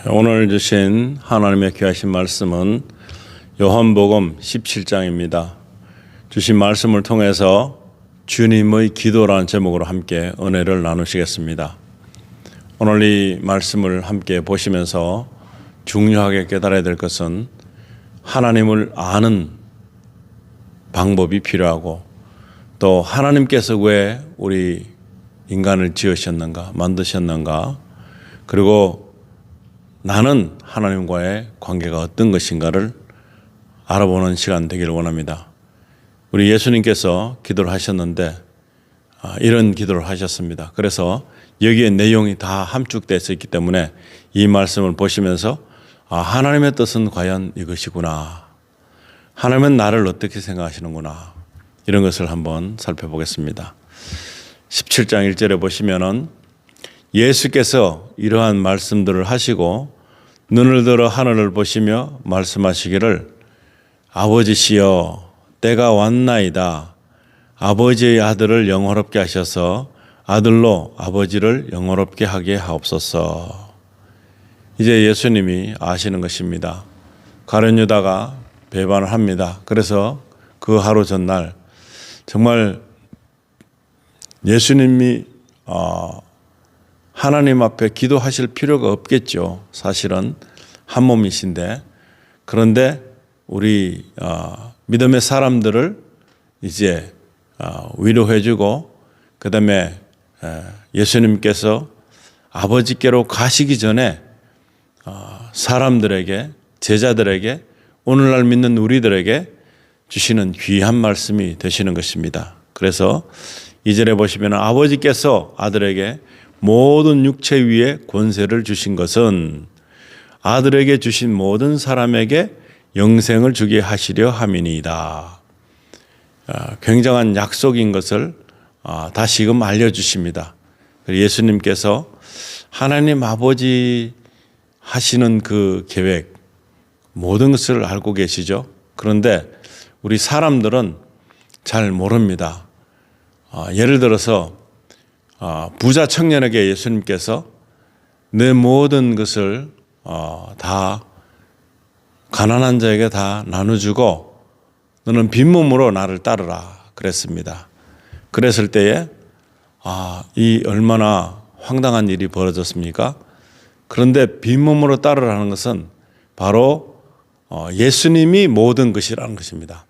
오늘 주신 하나님의 귀하신 말씀은 요한복음 17장입니다. 주신 말씀을 통해서 주님의 기도라는 제목으로 함께 은혜를 나누시겠습니다. 오늘 이 말씀을 함께 보시면서 중요하게 깨달아야 될 것은 하나님을 아는 방법이 필요하고, 또 하나님께서 왜 우리 인간을 지으셨는가, 만드셨는가, 그리고 나는 하나님과의 관계가 어떤 것인가를 알아보는 시간 되기를 원합니다. 우리 예수님께서 기도를 하셨는데 이런 기도를 하셨습니다. 그래서 여기에 내용이 다 함축되어 있기 때문에 이 말씀을 보시면서 하나님의 뜻은 과연 이것이구나, 하나님은 나를 어떻게 생각하시는구나, 이런 것을 한번 살펴보겠습니다. 17장 1절에 보시면은 예수께서 이러한 말씀들을 하시고 눈을 들어 하늘을 보시며 말씀하시기를, 아버지시여, 때가 왔나이다. 아버지의 아들을 영화롭게 하셔서 아들로 아버지를 영화롭게 하게 하옵소서. 이제 예수님이 아시는 것입니다. 가룟 유다가 배반을 합니다. 그래서 그 하루 전날 정말 예수님이 하나님 앞에 기도하실 필요가 없겠죠. 사실은 한 몸이신데. 그런데 우리 믿음의 사람들을 이제 위로해주고, 그 다음에 예수님께서 아버지께로 가시기 전에 사람들에게, 제자들에게, 오늘날 믿는 우리들에게 주시는 귀한 말씀이 되시는 것입니다. 그래서 2절에 보시면 아버지께서 아들에게 모든 육체 위에 권세를 주신 것은 아들에게 주신 모든 사람에게 영생을 주게 하시려 함이니이다. 굉장한 약속인 것을 다시금 알려주십니다. 예수님께서 하나님 아버지 하시는 그 계획, 모든 것을 알고 계시죠. 그런데 우리 사람들은 잘 모릅니다. 예를 들어서 부자 청년에게 예수님께서 내 모든 것을 다 가난한 자에게 다 나눠주고 너는 빈몸으로 나를 따르라 그랬습니다. 그랬을 때에 이 얼마나 황당한 일이 벌어졌습니까? 그런데 빈몸으로 따르라는 것은 바로 예수님이 모든 것이라는 것입니다.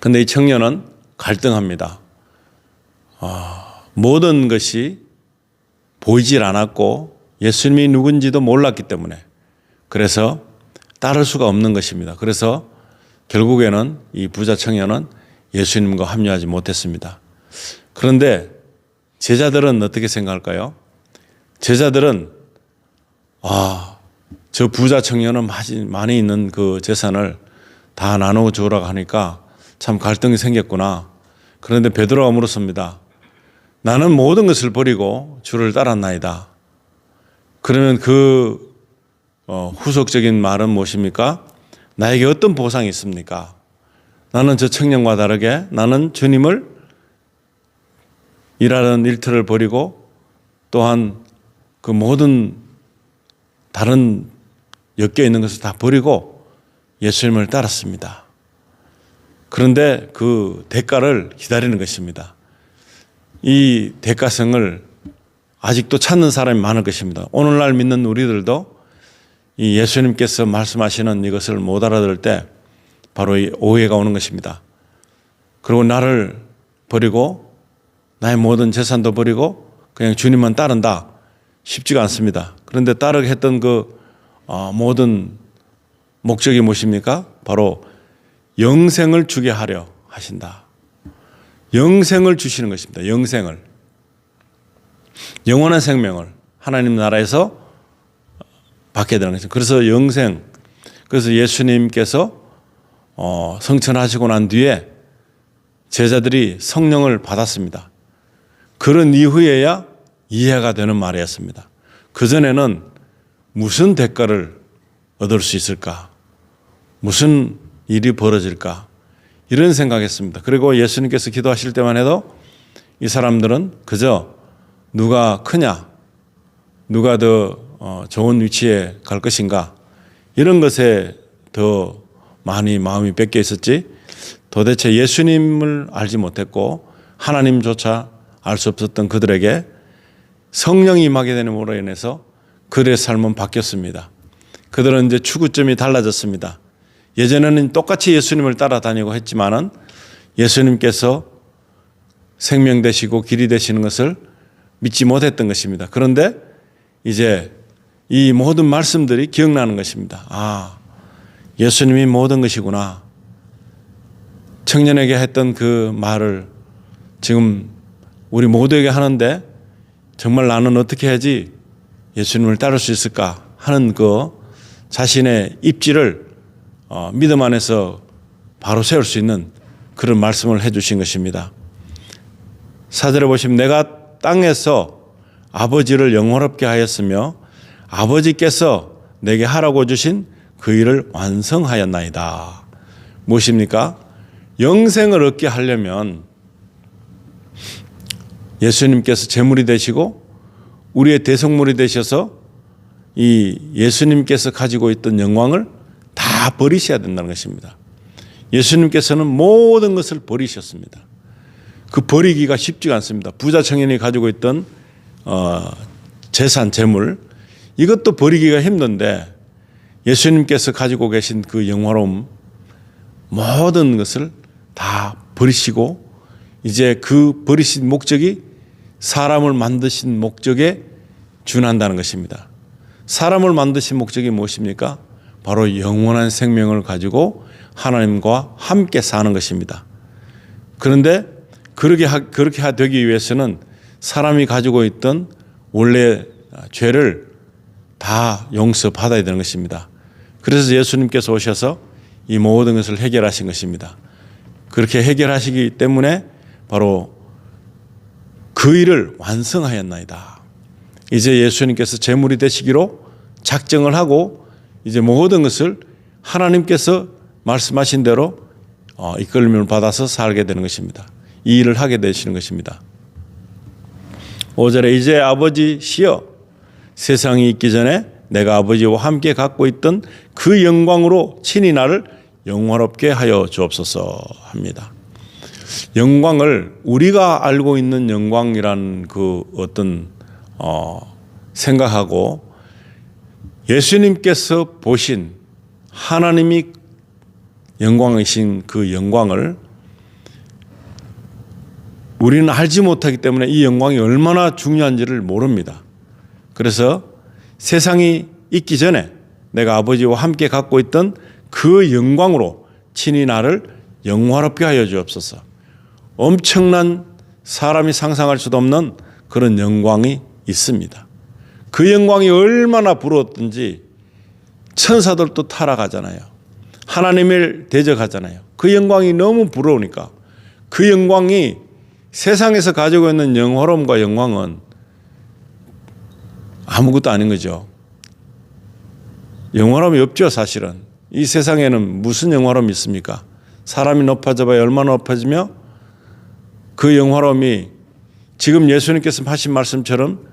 그런데 이 청년은 갈등합니다. 모든 것이 보이질 않았고 예수님이 누군지도 몰랐기 때문에, 그래서 따를 수가 없는 것입니다. 그래서 결국에는 이 부자 청년은 예수님과 합류하지 못했습니다. 그런데 제자들은 어떻게 생각할까요? 제자들은 저 부자 청년은 많이 있는 그 재산을 다 나누어 주라고 하니까 참 갈등이 생겼구나. 그런데 베드로가 물었습니다. 나는 모든 것을 버리고 주를 따랐나이다. 그러면 그 후속적인 말은 무엇입니까? 나에게 어떤 보상이 있습니까? 나는 저 청년과 다르게 나는 주님을 일하는 일터를 버리고 또한 그 모든 다른 엮여 있는 것을 다 버리고 예수님을 따랐습니다. 그런데 그 대가를 기다리는 것입니다. 이 대가성을 아직도 찾는 사람이 많을 것입니다. 오늘날 믿는 우리들도 이 예수님께서 말씀하시는 이것을 못 알아들을 때 바로 이 오해가 오는 것입니다. 그리고 나를 버리고 나의 모든 재산도 버리고 그냥 주님만 따른다, 쉽지가 않습니다. 그런데 따르게 했던 그 모든 목적이 무엇입니까? 바로 영생을 주게 하려 하신다. 영생을 주시는 것입니다. 영생을, 영원한 생명을 하나님 나라에서 받게 되는 것입니다. 그래서 영생, 그래서 예수님께서 성천하시고 난 뒤에 제자들이 성령을 받았습니다. 그런 이후에야 이해가 되는 말이었습니다. 그전에는 무슨 대가를 얻을 수 있을까? 무슨 일이 벌어질까? 이런 생각했습니다. 그리고 예수님께서 기도하실 때만 해도 이 사람들은 그저 누가 크냐, 누가 더 좋은 위치에 갈 것인가, 이런 것에 더 많이 마음이 뺏겨 있었지, 도대체 예수님을 알지 못했고 하나님조차 알 수 없었던 그들에게 성령이 임하게 되는으로 인해서 그들의 삶은 바뀌었습니다. 그들은 이제 추구점이 달라졌습니다. 예전에는 똑같이 예수님을 따라다니고 했지만은 예수님께서 생명 되시고 길이 되시는 것을 믿지 못했던 것입니다. 그런데 이제 이 모든 말씀들이 기억나는 것입니다. 아, 예수님이 모든 것이구나. 청년에게 했던 그 말을 지금 우리 모두에게 하는데, 정말 나는 어떻게 해야지 예수님을 따를 수 있을까 하는 그 자신의 입지를 믿음 안에서 바로 세울 수 있는 그런 말씀을 해 주신 것입니다. 4절에 보시면 내가 땅에서 아버지를 영원롭게 하였으며 아버지께서 내게 하라고 주신 그 일을 완성하였나이다. 무엇입니까? 영생을 얻게 하려면 예수님께서 제물이 되시고 우리의 대속물이 되셔서 이 예수님께서 가지고 있던 영광을 다 버리셔야 된다는 것입니다. 예수님께서는 모든 것을 버리셨습니다. 그 버리기가 쉽지가 않습니다. 부자 청년이 가지고 있던 재산, 재물, 이것도 버리기가 힘든데 예수님께서 가지고 계신 그 영화로움, 모든 것을 다 버리시고 이제 그 버리신 목적이 사람을 만드신 목적에 준한다는 것입니다. 사람을 만드신 목적이 무엇입니까? 바로 영원한 생명을 가지고 하나님과 함께 사는 것입니다. 그런데 그렇게 되기 위해서는 사람이 가지고 있던 원래 죄를 다 용서받아야 되는 것입니다. 그래서 예수님께서 오셔서 이 모든 것을 해결하신 것입니다. 그렇게 해결하시기 때문에 바로 그 일을 완성하였나이다. 이제 예수님께서 제물이 되시기로 작정을 하고 이제 모든 것을 하나님께서 말씀하신 대로 이끌림을 받아서 살게 되는 것입니다. 이 일을 하게 되시는 것입니다. 5절에 이제 아버지시여 세상이 있기 전에 내가 아버지와 함께 갖고 있던 그 영광으로 친히 나를 영화롭게 하여 주옵소서 합니다. 영광을 우리가 알고 있는 영광이라는 그 어떤 생각하고 예수님께서 보신 하나님이 영광이신 그 영광을 우리는 알지 못하기 때문에 이 영광이 얼마나 중요한지를 모릅니다. 그래서 세상이 있기 전에 내가 아버지와 함께 갖고 있던 그 영광으로 친히 나를 영화롭게 하여 주옵소서. 엄청난 사람이 상상할 수도 없는 그런 영광이 있습니다. 그 영광이 얼마나 부러웠든지 천사들도 타락하잖아요. 하나님을 대적하잖아요. 그 영광이 너무 부러우니까 그 영광이 세상에서 가지고 있는 영화로움과 영광은 아무것도 아닌 거죠. 영화로움이 없죠, 사실은. 이 세상에는 무슨 영화로움이 있습니까? 사람이 높아져 봐야 얼마나 높아지며 그 영화로움이 지금 예수님께서 하신 말씀처럼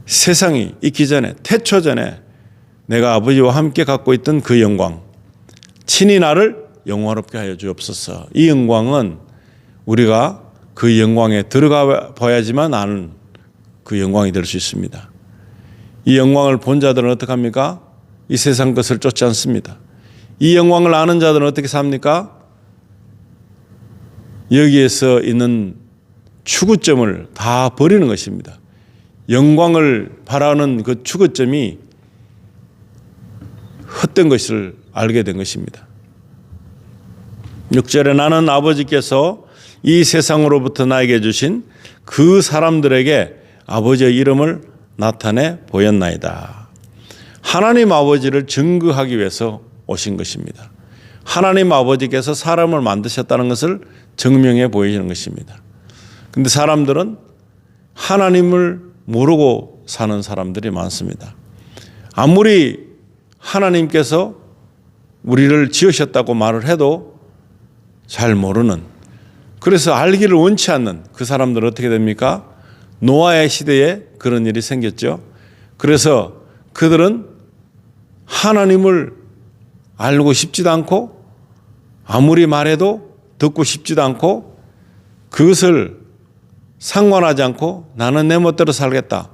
세상이 있기 전에, 태초 전에 내가 아버지와 함께 갖고 있던 그 영광, 친히 나를 영화롭게 하여 주옵소서. 이 영광은 우리가 그 영광에 들어가 봐야지만 아는 그 영광이 될 수 있습니다. 이 영광을 본 자들은 어떻게 합니까? 이 세상 것을 쫓지 않습니다. 이 영광을 아는 자들은 어떻게 삽니까? 여기에서 있는 추구점을 다 버리는 것입니다. 영광을 바라는 그 추구점이 헛된 것을 알게 된 것입니다. 6절에 나는 아버지께서 이 세상으로부터 나에게 주신 그 사람들에게 아버지의 이름을 나타내 보였나이다. 하나님 아버지를 증거하기 위해서 오신 것입니다. 하나님 아버지께서 사람을 만드셨다는 것을 증명해 보이시는 것입니다. 그런데 사람들은 하나님을 모르고 사는 사람들이 많습니다. 아무리 하나님께서 우리를 지으셨다고 말을 해도 잘 모르는, 그래서 알기를 원치 않는 그 사람들은 어떻게 됩니까? 노아의 시대에 그런 일이 생겼죠. 그래서 그들은 하나님을 알고 싶지도 않고 아무리 말해도 듣고 싶지도 않고 그것을 상관하지 않고 나는 내 멋대로 살겠다.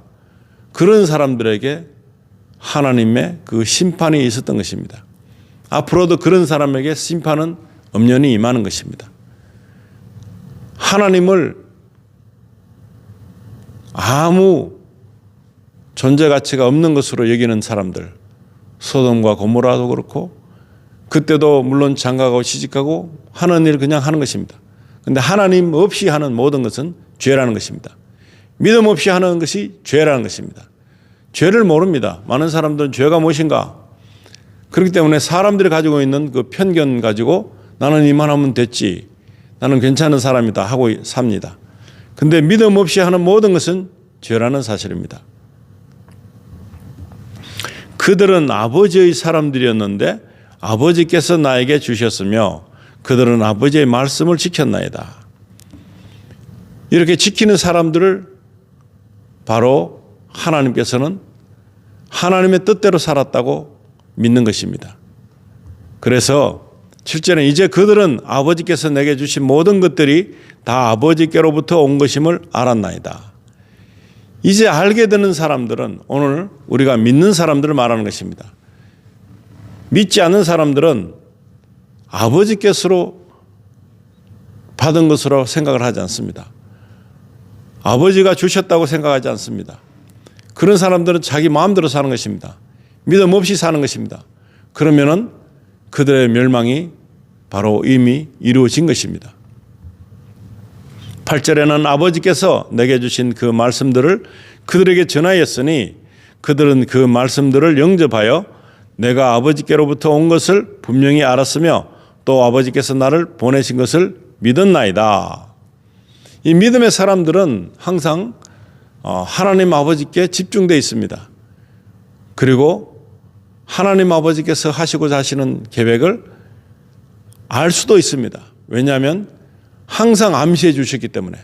그런 사람들에게 하나님의 그 심판이 있었던 것입니다. 앞으로도 그런 사람에게 심판은 엄연히 임하는 것입니다. 하나님을 아무 존재 가치가 없는 것으로 여기는 사람들, 소돔과 고모라도 그렇고 그때도 물론 장가가고 시집가고 하는 일 그냥 하는 것입니다. 그런데 하나님 없이 하는 모든 것은 죄라는 것입니다. 믿음 없이 하는 것이 죄라는 것입니다. 죄를 모릅니다. 많은 사람들은 죄가 무엇인가? 그렇기 때문에 사람들이 가지고 있는 그 편견 가지고 나는 이만하면 됐지, 나는 괜찮은 사람이다 하고 삽니다. 그런데 믿음 없이 하는 모든 것은 죄라는 사실입니다. 그들은 아버지의 사람들이었는데 아버지께서 나에게 주셨으며 그들은 아버지의 말씀을 지켰나이다. 이렇게 지키는 사람들을 바로 하나님께서는 하나님의 뜻대로 살았다고 믿는 것입니다. 그래서 7절에 이제 그들은 아버지께서 내게 주신 모든 것들이 다 아버지께로부터 온 것임을 알았나이다. 이제 알게 되는 사람들은 오늘 우리가 믿는 사람들을 말하는 것입니다. 믿지 않는 사람들은 아버지께서 받은 것으로 생각을 하지 않습니다. 아버지가 주셨다고 생각하지 않습니다. 그런 사람들은 자기 마음대로 사는 것입니다. 믿음 없이 사는 것입니다. 그러면은 그들의 멸망이 바로 이미 이루어진 것입니다. 8절에는 아버지께서 내게 주신 그 말씀들을 그들에게 전하였으니 그들은 그 말씀들을 영접하여 내가 아버지께로부터 온 것을 분명히 알았으며 또 아버지께서 나를 보내신 것을 믿었나이다. 이 믿음의 사람들은 항상 하나님 아버지께 집중되어 있습니다. 그리고 하나님 아버지께서 하시고자 하시는 계획을 알 수도 있습니다. 왜냐하면 항상 암시해 주셨기 때문에,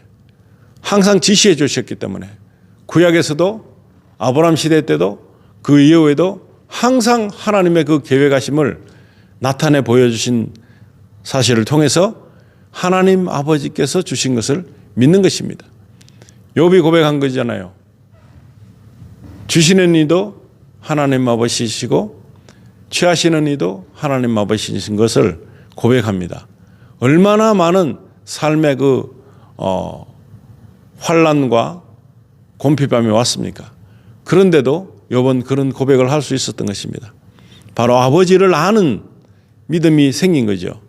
항상 지시해 주셨기 때문에, 구약에서도 아브라함 시대 때도 그 이후에도 항상 하나님의 그 계획하심을 나타내 보여주신 사실을 통해서 하나님 아버지께서 주신 것을 믿는 것입니다. 욥이 고백한 거잖아요. 주시는 이도 하나님 아버지시고 취하시는 이도 하나님 아버지신 것을 고백합니다. 얼마나 많은 삶의 그 환난과 곰핍함이 왔습니까? 그런데도 욥은 그런 고백을 할 수 있었던 것입니다. 바로 아버지를 아는 믿음이 생긴 거죠.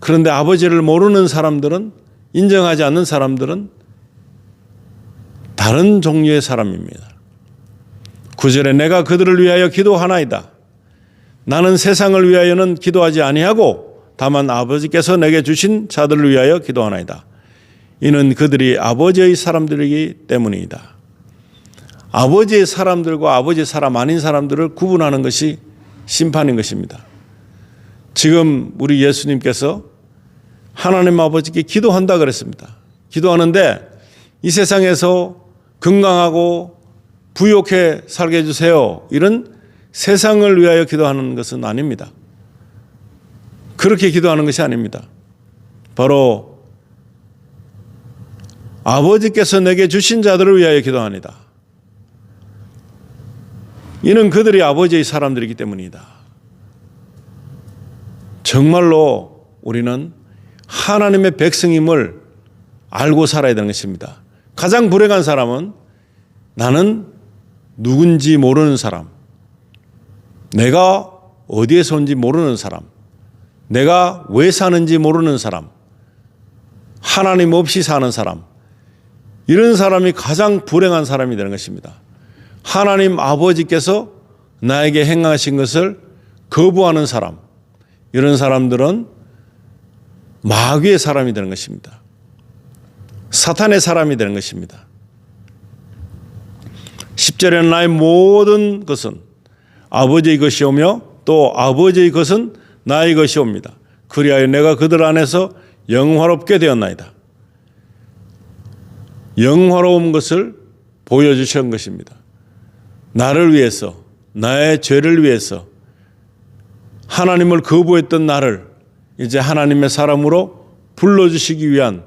그런데 아버지를 모르는 사람들은, 인정하지 않는 사람들은 다른 종류의 사람입니다. 9절에 내가 그들을 위하여 기도하나이다. 나는 세상을 위하여는 기도하지 아니하고 다만 아버지께서 내게 주신 자들을 위하여 기도하나이다. 이는 그들이 아버지의 사람들이기 때문이다. 아버지의 사람들과 아버지의 사람 아닌 사람들을 구분하는 것이 심판인 것입니다. 지금 우리 예수님께서 하나님 아버지께 기도한다 그랬습니다. 기도하는데 이 세상에서 건강하고 부유하게 살게 해주세요. 이런 세상을 위하여 기도하는 것은 아닙니다. 그렇게 기도하는 것이 아닙니다. 바로 아버지께서 내게 주신 자들을 위하여 기도합니다. 이는 그들이 아버지의 사람들이기 때문이다. 정말로 우리는 하나님의 백성임을 알고 살아야 되는 것입니다. 가장 불행한 사람은 나는 누군지 모르는 사람, 내가 어디에서 온지 모르는 사람, 내가 왜 사는지 모르는 사람, 하나님 없이 사는 사람, 이런 사람이 가장 불행한 사람이 되는 것입니다. 하나님 아버지께서 나에게 행하신 것을 거부하는 사람, 이런 사람들은 마귀의 사람이 되는 것입니다. 사탄의 사람이 되는 것입니다. 10절에는 나의 모든 것은 아버지의 것이오며 또 아버지의 것은 나의 것이옵니다. 그리하여 내가 그들 안에서 영화롭게 되었나이다. 영화로운 것을 보여주신 것입니다. 나를 위해서, 나의 죄를 위해서 하나님을 거부했던 나를 이제 하나님의 사람으로 불러주시기 위한,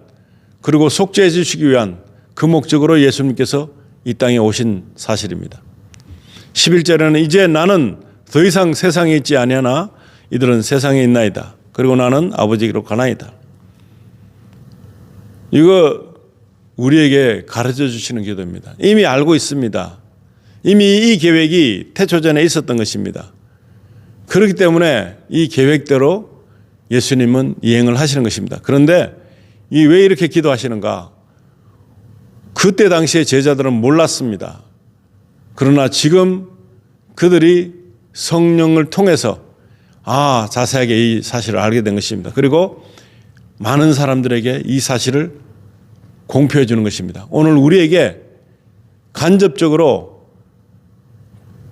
그리고 속죄해 주시기 위한 그 목적으로 예수님께서 이 땅에 오신 사실입니다. 11절에는 이제 나는 더 이상 세상에 있지 아니하나 이들은 세상에 있나이다. 그리고 나는 아버지께로 가나이다. 이거 우리에게 가르쳐 주시는 기도입니다. 이미 알고 있습니다. 이미 이 계획이 태초전에 있었던 것입니다. 그렇기 때문에 이 계획대로 예수님은 이행을 하시는 것입니다. 그런데 왜 이렇게 기도하시는가? 그때 당시에 제자들은 몰랐습니다. 그러나 지금 그들이 성령을 통해서 자세하게 이 사실을 알게 된 것입니다. 그리고 많은 사람들에게 이 사실을 공표해 주는 것입니다. 오늘 우리에게 간접적으로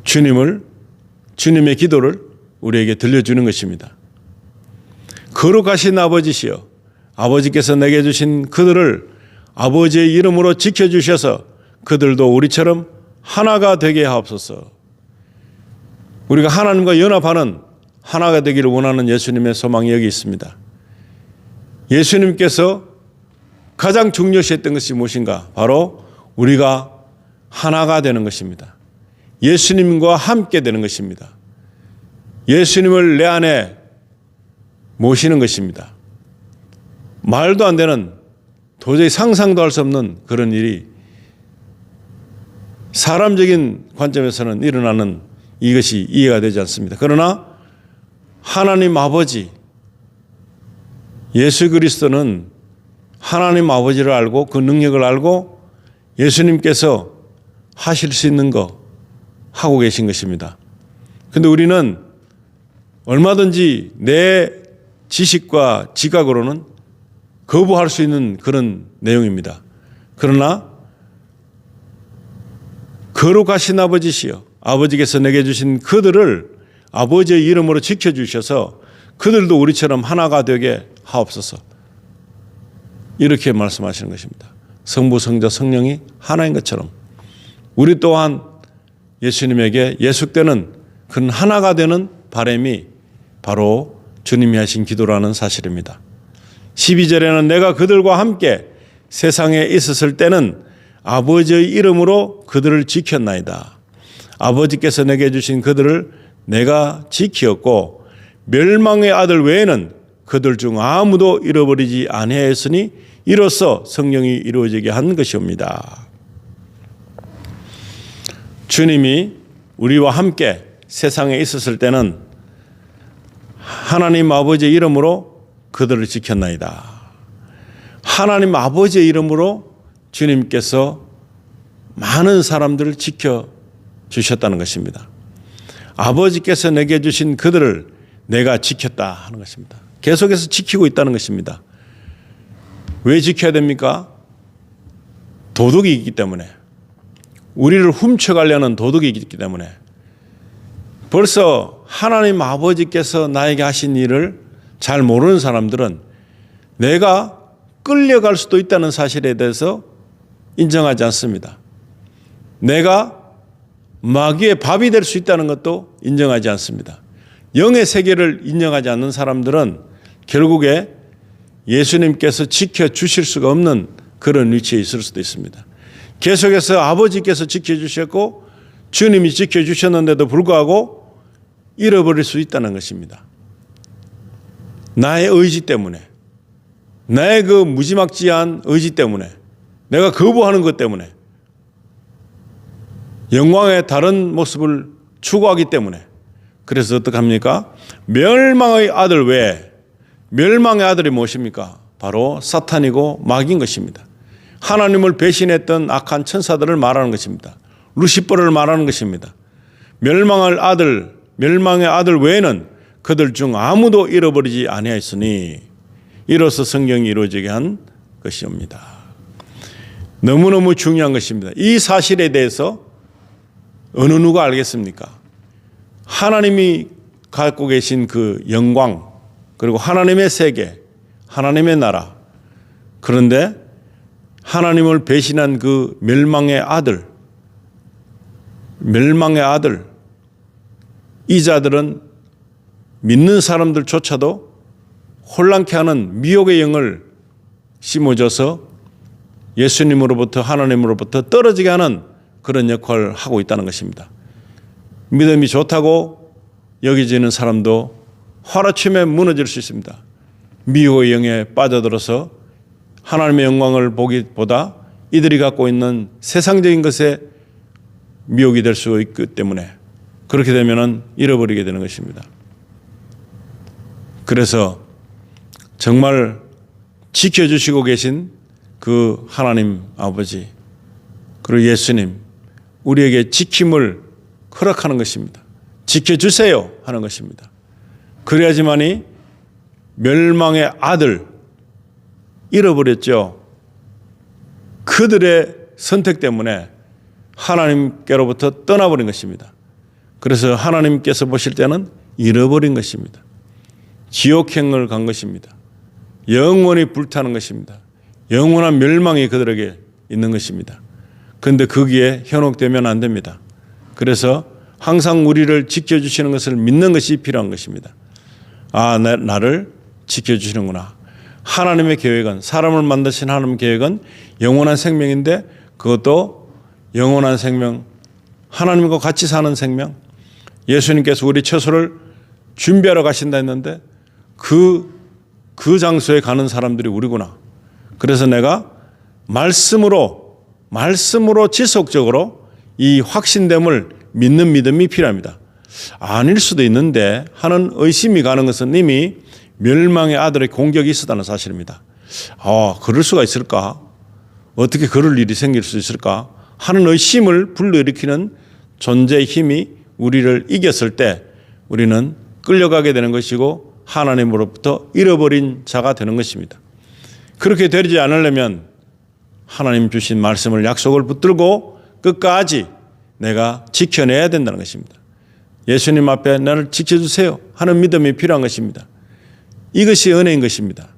주님의 기도를 우리에게 들려주는 것입니다. 거룩하신 아버지시여, 아버지께서 내게 주신 그들을 아버지의 이름으로 지켜주셔서 그들도 우리처럼 하나가 되게 하옵소서. 우리가 하나님과 연합하는 하나가 되기를 원하는 예수님의 소망이 여기 있습니다. 예수님께서 가장 중요시했던 것이 무엇인가? 바로 우리가 하나가 되는 것입니다. 예수님과 함께 되는 것입니다. 예수님을 내 안에 모시는 것입니다. 말도 안 되는, 도저히 상상도 할 수 없는 그런 일이 사람적인 관점에서는 일어나는 이것이 이해가 되지 않습니다. 그러나 하나님 아버지, 예수 그리스도는 하나님 아버지를 알고 그 능력을 알고 예수님께서 하실 수 있는 거 하고 계신 것입니다. 그런데 우리는 얼마든지 내 지식과 지각으로는 거부할 수 있는 그런 내용입니다. 그러나 거룩하신 아버지시여, 아버지께서 내게 주신 그들을 아버지의 이름으로 지켜주셔서 그들도 우리처럼 하나가 되게 하옵소서. 이렇게 말씀하시는 것입니다. 성부, 성자, 성령이 하나인 것처럼 우리 또한 예수님에게 예속되는 그런 하나가 되는 바람이 바로 주님이 하신 기도라는 사실입니다. 12절에는 내가 그들과 함께 세상에 있었을 때는 아버지의 이름으로 그들을 지켰나이다. 아버지께서 내게 주신 그들을 내가 지키었고 멸망의 아들 외에는 그들 중 아무도 잃어버리지 아니하였으니 이로써 성령이 이루어지게 한 것이옵니다. 주님이 우리와 함께 세상에 있었을 때는 하나님 아버지의 이름으로 그들을 지켰나이다. 하나님 아버지의 이름으로 주님께서 많은 사람들을 지켜주셨다는 것입니다. 아버지께서 내게 주신 그들을 내가 지켰다 하는 것입니다. 계속해서 지키고 있다는 것입니다. 왜 지켜야 됩니까? 도둑이 있기 때문에, 우리를 훔쳐가려는 도둑이 있기 때문에. 벌써 하나님 아버지께서 나에게 하신 일을 잘 모르는 사람들은 내가 끌려갈 수도 있다는 사실에 대해서 인정하지 않습니다. 내가 마귀의 밥이 될 수 있다는 것도 인정하지 않습니다. 영의 세계를 인정하지 않는 사람들은 결국에 예수님께서 지켜주실 수가 없는 그런 위치에 있을 수도 있습니다. 계속해서 아버지께서 지켜주셨고 주님이 지켜주셨는데도 불구하고 잃어버릴 수 있다는 것입니다. 나의 의지 때문에, 나의 그 무지막지한 의지 때문에, 내가 거부하는 것 때문에, 영광의 다른 모습을 추구하기 때문에. 그래서 어떡합니까? 멸망의 아들 외에, 멸망의 아들이 무엇입니까? 바로 사탄이고 마귀인 것입니다. 하나님을 배신했던 악한 천사들을 말하는 것입니다. 루시퍼를 말하는 것입니다. 멸망의 아들 외에는 그들 중 아무도 잃어버리지 아니하였으니 이로써 성경이 이루어지게 한 것이옵니다. 너무너무 중요한 것입니다. 이 사실에 대해서 어느 누가 알겠습니까? 하나님이 갖고 계신 그 영광, 그리고 하나님의 세계, 하나님의 나라. 그런데 하나님을 배신한 그 멸망의 아들, 멸망의 아들, 이 자들은 믿는 사람들조차도 혼란케 하는 미혹의 영을 심어줘서 예수님으로부터 하나님으로부터 떨어지게 하는 그런 역할을 하고 있다는 것입니다. 믿음이 좋다고 여기지는 사람도 하루아침에 무너질 수 있습니다. 미혹의 영에 빠져들어서 하나님의 영광을 보기보다 이들이 갖고 있는 세상적인 것에 미혹이 될 수 있기 때문에 그렇게 되면 잃어버리게 되는 것입니다. 그래서 정말 지켜주시고 계신 그 하나님 아버지 그리고 예수님 우리에게 지킴을 허락하는 것입니다. 지켜주세요 하는 것입니다. 그래야지만이 멸망의 아들 잃어버렸죠. 그들의 선택 때문에 하나님께로부터 떠나버린 것입니다. 그래서 하나님께서 보실 때는 잃어버린 것입니다. 지옥행을 간 것입니다. 영원히 불타는 것입니다. 영원한 멸망이 그들에게 있는 것입니다. 그런데 거기에 현혹되면 안 됩니다. 그래서 항상 우리를 지켜주시는 것을 믿는 것이 필요한 것입니다. 아, 나를 지켜주시는구나. 하나님의 계획은, 사람을 만드신 하나님의 계획은 영원한 생명인데 그것도 영원한 생명, 하나님과 같이 사는 생명. 예수님께서 우리 처소를 준비하러 가신다 했는데 그 장소에 가는 사람들이 우리구나. 그래서 내가 말씀으로 지속적으로 이 확신됨을 믿는 믿음이 필요합니다. 아닐 수도 있는데 하는 의심이 가는 것은 이미 멸망의 아들의 공격이 있었다는 사실입니다. 그럴 수가 있을까? 어떻게 그럴 일이 생길 수 있을까? 하는 의심을 불러일으키는 존재의 힘이 우리를 이겼을 때 우리는 끌려가게 되는 것이고 하나님으로부터 잃어버린 자가 되는 것입니다. 그렇게 되지 않으려면 하나님 주신 말씀을 약속을 붙들고 끝까지 내가 지켜내야 된다는 것입니다. 예수님 앞에 나를 지켜주세요 하는 믿음이 필요한 것입니다. 이것이 은혜인 것입니다.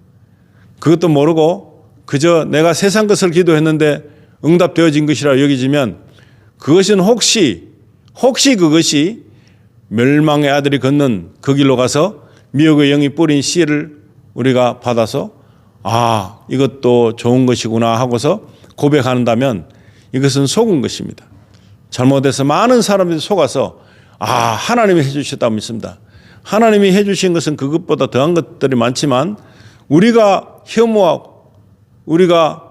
그것도 모르고 그저 내가 세상 것을 기도했는데 응답되어진 것이라 여기지면 그것은 혹시 그것이 멸망의 아들이 걷는 그 길로 가서 미혹의 영이 뿌린 씨를 우리가 받아서 이것도 좋은 것이구나 하고서 고백한다면 이것은 속은 것입니다. 잘못해서 많은 사람들이 속아서 하나님이 해주셨다고 믿습니다. 하나님이 해주신 것은 그것보다 더한 것들이 많지만 우리가 혐오하고 우리가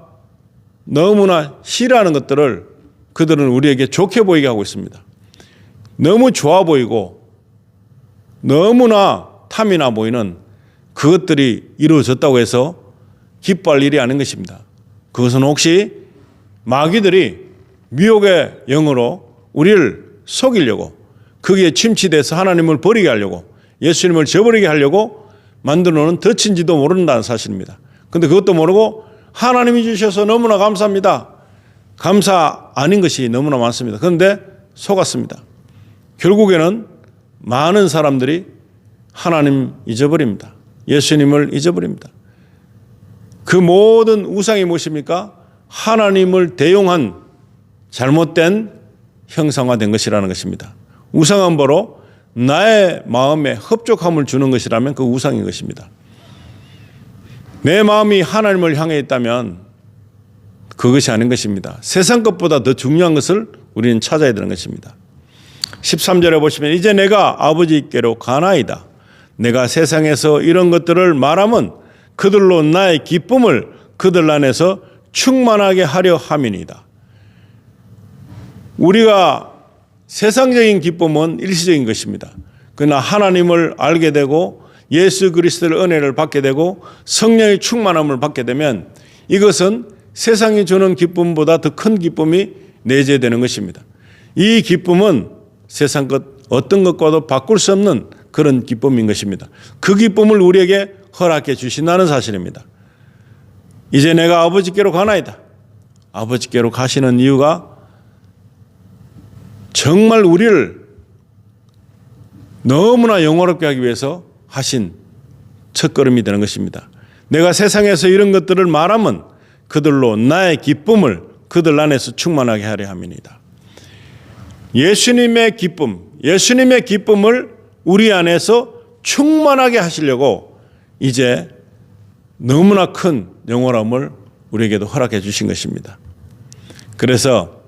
너무나 싫어하는 것들을 그들은 우리에게 좋게 보이게 하고 있습니다. 너무 좋아 보이고 너무나 탐이 나 보이는 그것들이 이루어졌다고 해서 기뻐할 일이 아닌 것입니다. 그것은 혹시 마귀들이 미혹의 영으로 우리를 속이려고 거기에 침취돼서 하나님을 버리게 하려고 예수님을 저버리게 하려고 만들어 놓은 덫인지도 모른다는 사실입니다. 그런데 그것도 모르고 하나님이 주셔서 너무나 감사합니다. 감사 아닌 것이 너무나 많습니다. 그런데 속았습니다. 결국에는 많은 사람들이 하나님 잊어버립니다. 예수님을 잊어버립니다. 그 모든 우상이 무엇입니까? 하나님을 대용한 잘못된 형상화된 것이라는 것입니다. 우상은 바로 나의 마음에 흡족함을 주는 것이라면 그 우상인 것입니다. 내 마음이 하나님을 향해 있다면 그것이 아닌 것입니다. 세상 것보다 더 중요한 것을 우리는 찾아야 되는 것입니다. 13절에 보시면 이제 내가 아버지께로 가나이다. 내가 세상에서 이런 것들을 말하면 그들로 나의 기쁨을 그들 안에서 충만하게 하려 함이니이다. 우리가 세상적인 기쁨은 일시적인 것입니다. 그러나 하나님을 알게 되고 예수 그리스도의 은혜를 받게 되고 성령의 충만함을 받게 되면 이것은 세상이 주는 기쁨보다 더 큰 기쁨이 내재되는 것입니다. 이 기쁨은 세상 것 어떤 것과도 바꿀 수 없는 그런 기쁨인 것입니다. 그 기쁨을 우리에게 허락해 주신다는 사실입니다. 이제 내가 아버지께로 가나이다. 아버지께로 가시는 이유가 정말 우리를 너무나 영화롭게 하기 위해서 하신 첫걸음이 되는 것입니다. 내가 세상에서 이런 것들을 말하면 그들로 나의 기쁨을 그들 안에서 충만하게 하려 함이니이다. 예수님의 기쁨, 예수님의 기쁨을 우리 안에서 충만하게 하시려고 이제 너무나 큰 영원함을 우리에게도 허락해 주신 것입니다. 그래서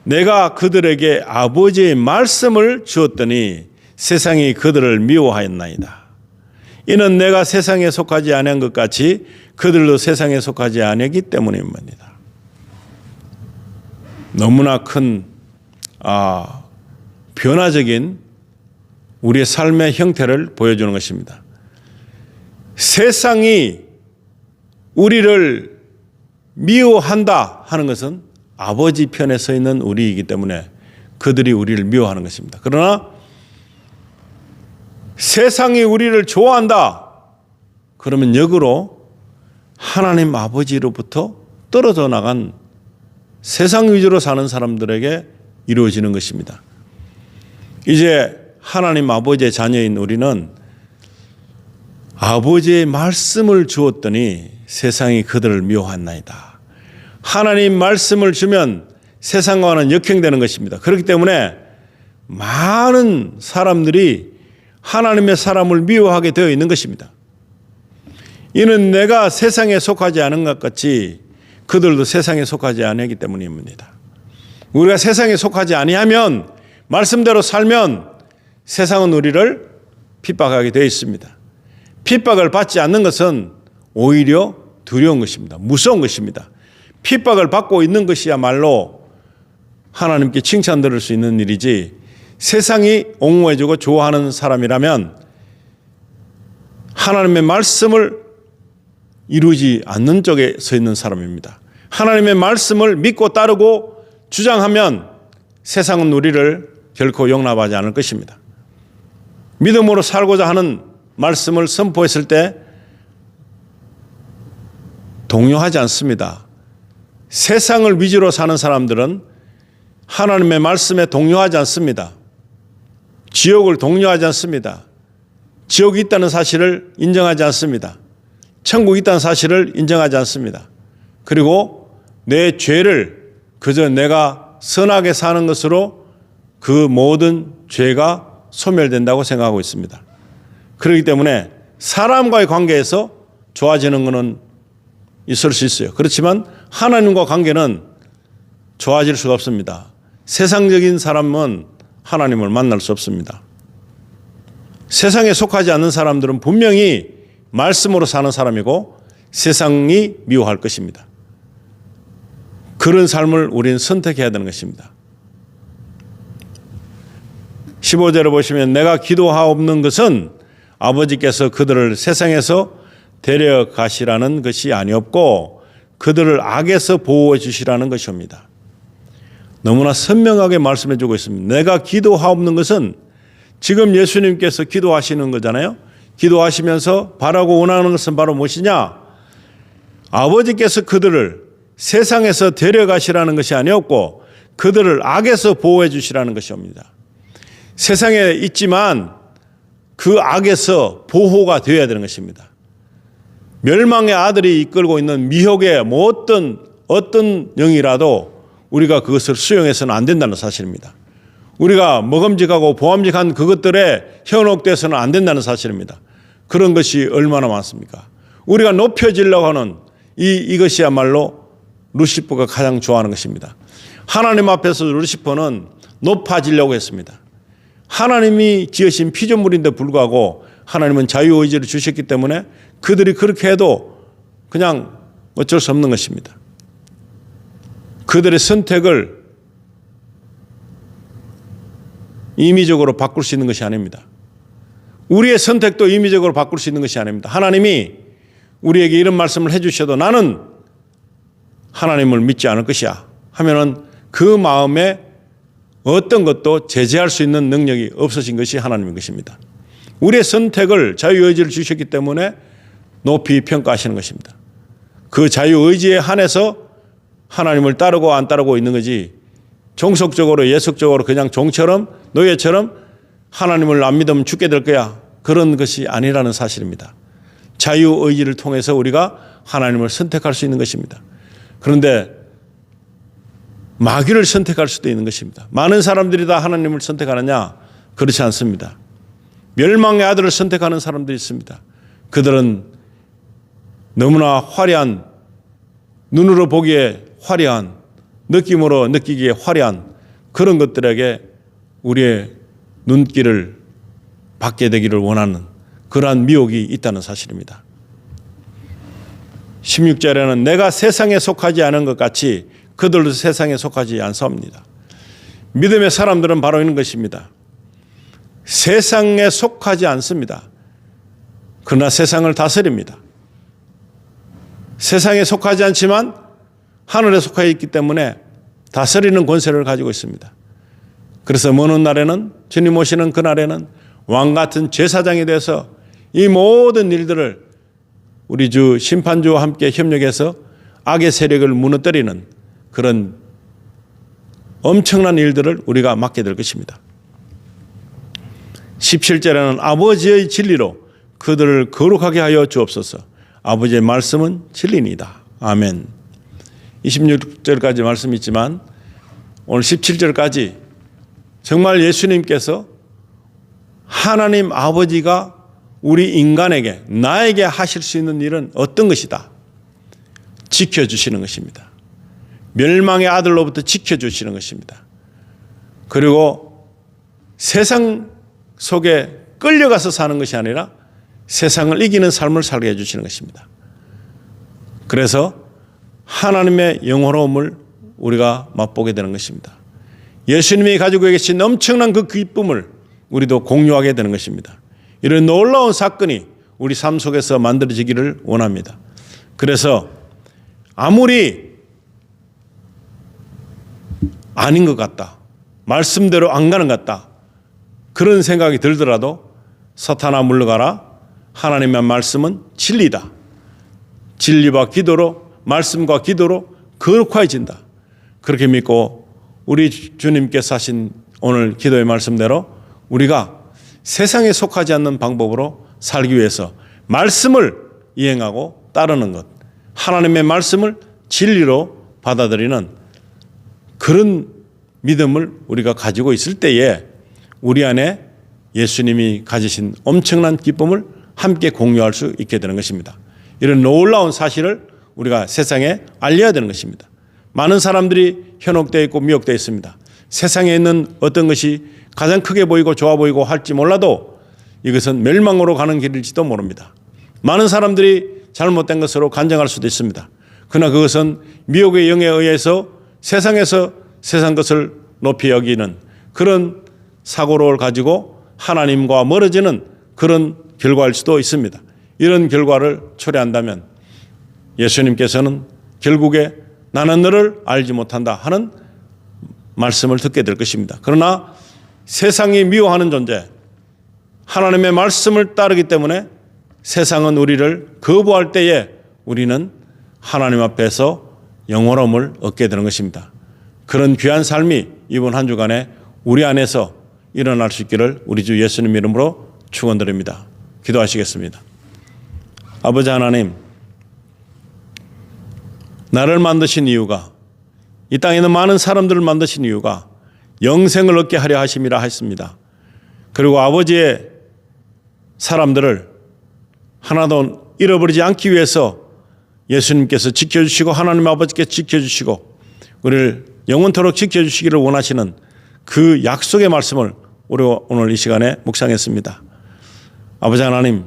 내가 그들에게 아버지의 말씀을 주었더니 세상이 그들을 미워하였나이다. 이는 내가 세상에 속하지 아니한 것 같이 그들도 세상에 속하지 아니하기 때문입니다. 너무나 큰 변화적인 우리의 삶의 형태를 보여주는 것입니다. 세상이 우리를 미워한다 하는 것은 아버지 편에 서 있는 우리이기 때문에 그들이 우리를 미워하는 것입니다. 그러나 세상이 우리를 좋아한다 그러면 역으로 하나님 아버지로부터 떨어져 나간 세상 위주로 사는 사람들에게 이루어지는 것입니다. 이제 하나님 아버지의 자녀인 우리는 아버지의 말씀을 주었더니 세상이 그들을 미워하나이다. 하나님 말씀을 주면 세상과는 역행되는 것입니다. 그렇기 때문에 많은 사람들이 하나님의 사람을 미워하게 되어 있는 것입니다. 이는 내가 세상에 속하지 않은 것 같이 그들도 세상에 속하지 아니하기 때문입니다. 우리가 세상에 속하지 아니하면 말씀대로 살면 세상은 우리를 핍박하게 되어 있습니다. 핍박을 받지 않는 것은 오히려 두려운 것입니다. 무서운 것입니다. 핍박을 받고 있는 것이야말로 하나님께 칭찬 들을 수 있는 일이지 세상이 옹호해주고 좋아하는 사람이라면 하나님의 말씀을 이루지 않는 쪽에 서 있는 사람입니다. 하나님의 말씀을 믿고 따르고 주장하면 세상은 우리를 결코 용납하지 않을 것입니다. 믿음으로 살고자 하는 말씀을 선포했을 때 동요하지 않습니다. 세상을 위주로 사는 사람들은 하나님의 말씀에 동요하지 않습니다. 지옥을 동요하지 않습니다. 지옥이 있다는 사실을 인정하지 않습니다. 천국이 있다는 사실을 인정하지 않습니다. 그리고 내 죄를 그저 내가 선하게 사는 것으로 그 모든 죄가 소멸된다고 생각하고 있습니다. 그렇기 때문에 사람과의 관계에서 좋아지는 것은 있을 수 있어요. 그렇지만 하나님과 관계는 좋아질 수가 없습니다. 세상적인 사람은 하나님을 만날 수 없습니다. 세상에 속하지 않는 사람들은 분명히 말씀으로 사는 사람이고 세상이 미워할 것입니다. 그런 삶을 우리는 선택해야 되는 것입니다. 15절을 보시면 내가 기도하옵는 것은 아버지께서 그들을 세상에서 데려가시라는 것이 아니었고 그들을 악에서 보호해 주시라는 것입니다. 너무나 선명하게 말씀해 주고 있습니다. 내가 기도하옵는 것은 지금 예수님께서 기도하시는 거잖아요. 기도하시면서 바라고 원하는 것은 바로 무엇이냐? 아버지께서 그들을 세상에서 데려가시라는 것이 아니었고 그들을 악에서 보호해 주시라는 것입니다. 세상에 있지만 그 악에서 보호가 되어야 되는 것입니다. 멸망의 아들이 이끌고 있는 미혹의 어떤 영이라도 우리가 그것을 수용해서는 안 된다는 사실입니다. 우리가 먹음직하고 보암직한 그것들에 현혹돼서는 안 된다는 사실입니다. 그런 것이 얼마나 많습니까? 우리가 높여지려고 하는 이것이야말로 루시퍼가 가장 좋아하는 것입니다. 하나님 앞에서 루시퍼는 높아지려고 했습니다. 하나님이 지으신 피조물인데 불구하고 하나님은 자유의지를 주셨기 때문에 그들이 그렇게 해도 그냥 어쩔 수 없는 것입니다. 그들의 선택을 임의적으로 바꿀 수 있는 것이 아닙니다. 우리의 선택도 임의적으로 바꿀 수 있는 것이 아닙니다. 하나님이 우리에게 이런 말씀을 해주셔도 나는 하나님을 믿지 않을 것이야 하면은 그 마음에 어떤 것도 제재할 수 있는 능력이 없어진 것이 하나님인 것입니다. 우리의 선택을 자유의지를 주셨기 때문에 높이 평가하시는 것입니다. 그 자유의지에 한해서 하나님을 따르고 안 따르고 있는 거지 종속적으로 예속적으로 그냥 종처럼 노예처럼 하나님을 안 믿으면 죽게 될 거야 그런 것이 아니라는 사실입니다. 자유의지를 통해서 우리가 하나님을 선택할 수 있는 것입니다. 그런데 마귀를 선택할 수도 있는 것입니다. 많은 사람들이 다 하나님을 선택하느냐? 그렇지 않습니다. 멸망의 아들을 선택하는 사람들이 있습니다. 그들은 너무나 화려한, 눈으로 보기에 화려한, 느낌으로 느끼기에 화려한 그런 것들에게 우리의 눈길을 받게 되기를 원하는 그러한 미혹이 있다는 사실입니다. 16절에는 내가 세상에 속하지 않은 것 같이 그들도 세상에 속하지 않사옵니다. 믿음의 사람들은 바로 이런 것입니다. 세상에 속하지 않습니다. 그러나 세상을 다스립니다. 세상에 속하지 않지만 하늘에 속해 있기 때문에 다스리는 권세를 가지고 있습니다. 그래서 먼 날에는, 주님 오시는 그날에는 왕같은 제사장이 돼서 이 모든 일들을 우리 주 심판주와 함께 협력해서 악의 세력을 무너뜨리는 그런 엄청난 일들을 우리가 맡게 될 것입니다. 17절에는 아버지의 진리로 그들을 거룩하게 하여 주옵소서. 아버지의 말씀은 진리니이다. 아멘. 26절까지 말씀이 있지만 오늘 17절까지 정말 예수님께서 하나님 아버지가 우리 인간에게, 나에게 하실 수 있는 일은 어떤 것이다? 지켜주시는 것입니다. 멸망의 아들로부터 지켜주시는 것입니다. 그리고 세상 속에 끌려가서 사는 것이 아니라 세상을 이기는 삶을 살게 해주시는 것입니다. 그래서 하나님의 영원함을 우리가 맛보게 되는 것입니다. 예수님이 가지고 계신 엄청난 그 기쁨을 우리도 공유하게 되는 것입니다. 이런 놀라운 사건이 우리 삶 속에서 만들어지기를 원합니다. 그래서 아무리 아닌 것 같다, 말씀대로 안 가는 것 같다, 그런 생각이 들더라도 사탄아 물러가라. 하나님의 말씀은 진리다. 진리와 기도로, 말씀과 기도로 거룩해진다. 그렇게 믿고 우리 주님께서 하신 오늘 기도의 말씀대로 우리가 세상에 속하지 않는 방법으로 살기 위해서 말씀을 이행하고 따르는 것, 하나님의 말씀을 진리로 받아들이는 그런 믿음을 우리가 가지고 있을 때에 우리 안에 예수님이 가지신 엄청난 기쁨을 함께 공유할 수 있게 되는 것입니다. 이런 놀라운 사실을 우리가 세상에 알려야 되는 것입니다. 많은 사람들이 현혹되어 있고 미혹되어 있습니다. 세상에 있는 어떤 것이 가장 크게 보이고 좋아 보이고 할지 몰라도 이것은 멸망으로 가는 길일지도 모릅니다. 많은 사람들이 잘못된 것으로 간증할 수도 있습니다. 그러나 그것은 미혹의 영에 의해서 세상에서 세상 것을 높이 여기는 그런 사고를 가지고 하나님과 멀어지는 그런 결과일 수도 있습니다. 이런 결과를 초래한다면 예수님께서는 결국에 나는 너를 알지 못한다 하는 말씀을 듣게 될 것입니다. 그러나 세상이 미워하는 존재, 하나님의 말씀을 따르기 때문에 세상은 우리를 거부할 때에 우리는 하나님 앞에서 영원함을 얻게 되는 것입니다. 그런 귀한 삶이 이번 한 주간에 우리 안에서 일어날 수 있기를 우리 주 예수님 이름으로 축원드립니다. 기도하시겠습니다. 아버지 하나님, 나를 만드신 이유가, 이 땅에 있는 많은 사람들을 만드신 이유가 영생을 얻게 하려 하심이라 했습니다. 그리고 아버지의 사람들을 하나도 잃어버리지 않기 위해서 예수님께서 지켜주시고 하나님 아버지께서 지켜주시고 우리를 영원토록 지켜주시기를 원하시는 그 약속의 말씀을 우리가 오늘 이 시간에 묵상했습니다. 아버지 하나님,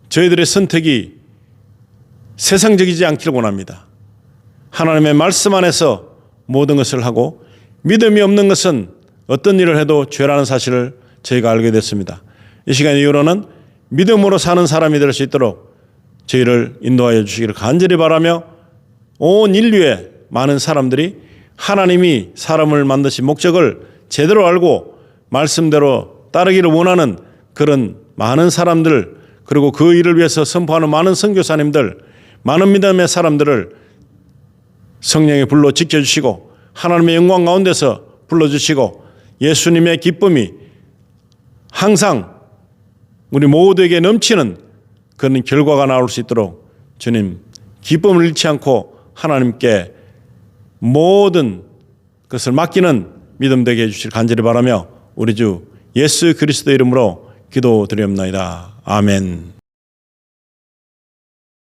저희들의 선택이 세상적이지 않기를 원합니다. 하나님의 말씀 안에서 모든 것을 하고 믿음이 없는 것은 어떤 일을 해도 죄라는 사실을 저희가 알게 됐습니다. 이 시간 이후로는 믿음으로 사는 사람이 될 수 있도록 저희를 인도하여 주시기를 간절히 바라며 온 인류의 많은 사람들이 하나님이 사람을 만드신 목적을 제대로 알고 말씀대로 따르기를 원하는 그런 많은 사람들, 그리고 그 일을 위해서 선포하는 많은 선교사님들, 많은 믿음의 사람들을 성령의 불로 지켜주시고 하나님의 영광 가운데서 불러주시고 예수님의 기쁨이 항상 우리 모두에게 넘치는 그런 결과가 나올 수 있도록 주님 기쁨을 잃지 않고 하나님께 모든 그것을 맡기는 믿음 되게 해주실 간절히 바라며 우리 주 예수 그리스도 이름으로 기도드리옵나이다. 아멘.